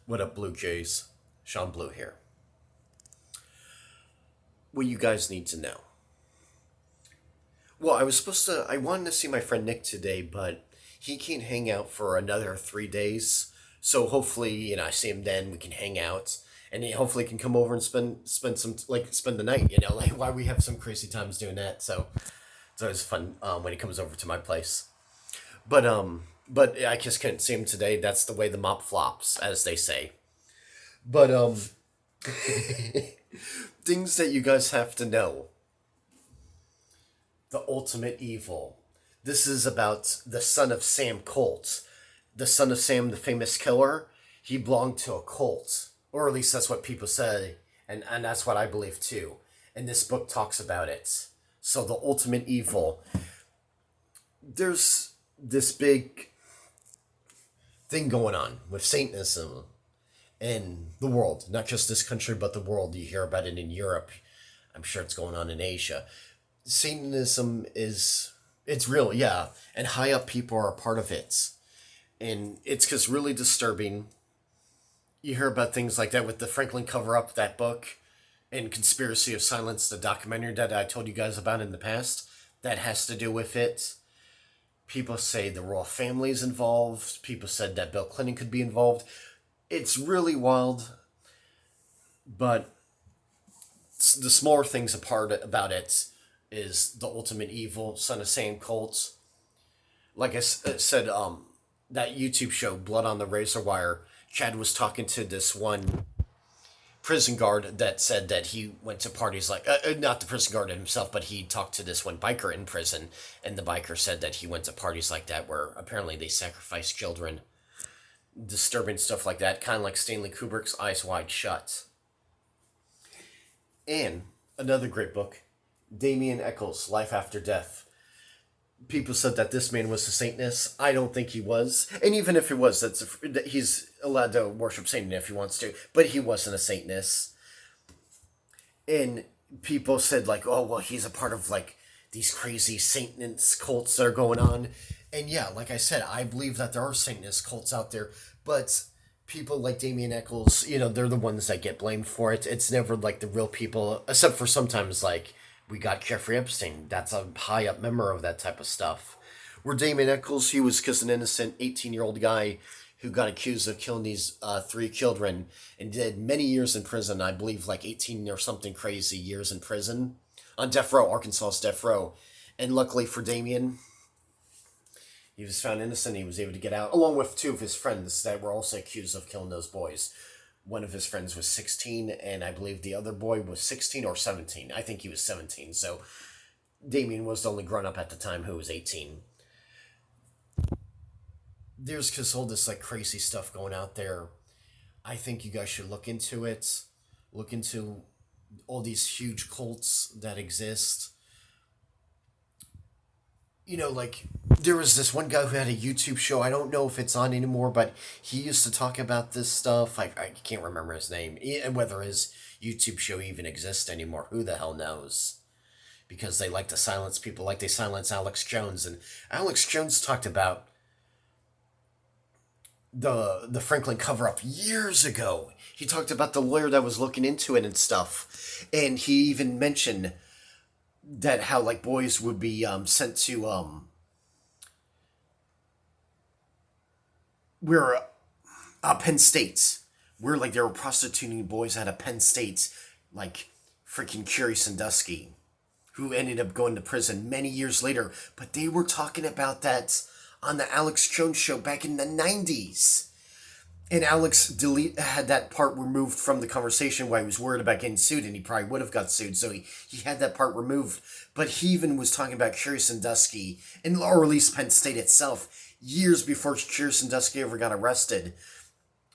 What up, Blue Jays? Sean Blue here. What you guys need to know. Well, I wanted to see my friend Nick today, but he can't hang out for another 3 days. So hopefully, I see him then. We can hang out, and he hopefully can come over and spend the night. Like why we have some crazy times doing that. So it's always fun when he comes over to my place. But I just couldn't see him today. That's the way the mop flops, as they say. But things that you guys have to know. The ultimate evil. This is about the son of Sam Colt. The son of Sam, the famous killer. He belonged to a cult. Or at least that's what people say. And that's what I believe too. And this book talks about it. So the ultimate evil. There's this big thing going on with Satanism in the world. Not just this country, but the world. You hear about it in Europe. I'm sure it's going on in Asia. Satanism it's real, yeah. And high up people are a part of it. And it's just really disturbing. You hear about things like that with the Franklin cover up, that book, and Conspiracy of Silence, the documentary that I told you guys about in the past. That has to do with it. People say the royal family is involved. People said that Bill Clinton could be involved. It's really wild. But the smaller things apart about it is the ultimate evil, son of Sam Colt. Like I said, that YouTube show, Blood on the Razor Wire, Chad was talking to this one prison guard that said that he went to parties like, not the prison guard himself, but he talked to this one biker in prison, and the biker said that he went to parties like that where apparently they sacrifice children. Disturbing stuff like that, kind of like Stanley Kubrick's Eyes Wide Shut. And another great book, Damien Eccles, Life After Death. People said that this man was a Satanist. I don't think he was. And even if he was, he's allowed to worship Satan if he wants to. But he wasn't a Satanist. And people said, like, oh, well, he's a part of, like, these crazy Satanist cults that are going on. And yeah, like I said, I believe that there are Satanist cults out there. But people like Damien Eccles, they're the ones that get blamed for it. It's never, like, the real people, except for sometimes, like, we got Jeffrey Epstein. That's a high up member of that type of stuff. Where Damien Eccles, he was just an innocent 18-year-old guy who got accused of killing these 3 children and did many years in prison. I believe like 18 or something crazy years in prison on death row, Arkansas's death row. And luckily for Damien, he was found innocent. He was able to get out, along with 2 of his friends that were also accused of killing those boys. One of his friends was 16, and I believe the other boy was 16 or 17. I think he was 17, so Damien was the only grown-up at the time who was 18. There's just all this, like, crazy stuff going out there. I think you guys should look into it. Look into all these huge cults that exist. Like, there was this one guy who had a YouTube show. I don't know if it's on anymore, but he used to talk about this stuff. I can't remember his name, and whether his YouTube show even exists anymore. Who the hell knows? Because they like to silence people like they silence Alex Jones. And Alex Jones talked about the Franklin cover-up years ago. He talked about the lawyer that was looking into it and stuff. And he even mentioned that how, like, boys would be sent to where Penn State, where, like, they were prostituting boys out of Penn State, like freaking Curie Sandusky, who ended up going to prison many years later. But they were talking about that on the Alex Jones show back in the 90s. And Alex had that part removed from the conversation while he was worried about getting sued, and he probably would have got sued, so he had that part removed. But he even was talking about Curie Sandusky, or at least Penn State itself, years before Curie Sandusky ever got arrested.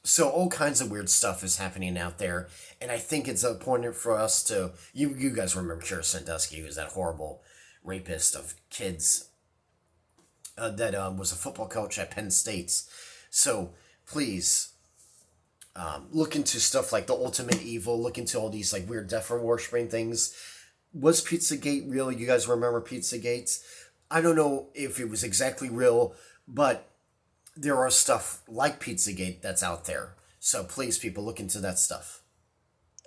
So all kinds of weird stuff is happening out there, and I think it's important for us to... You guys remember Curie Sandusky, who was that horrible rapist of kids that was a football coach at Penn State. So... please, look into stuff like the ultimate evil. Look into all these, like, weird death worshipping things. Was Pizzagate real? You guys remember Pizzagate? I don't know if it was exactly real, but there are stuff like Pizzagate that's out there. So please, people, look into that stuff.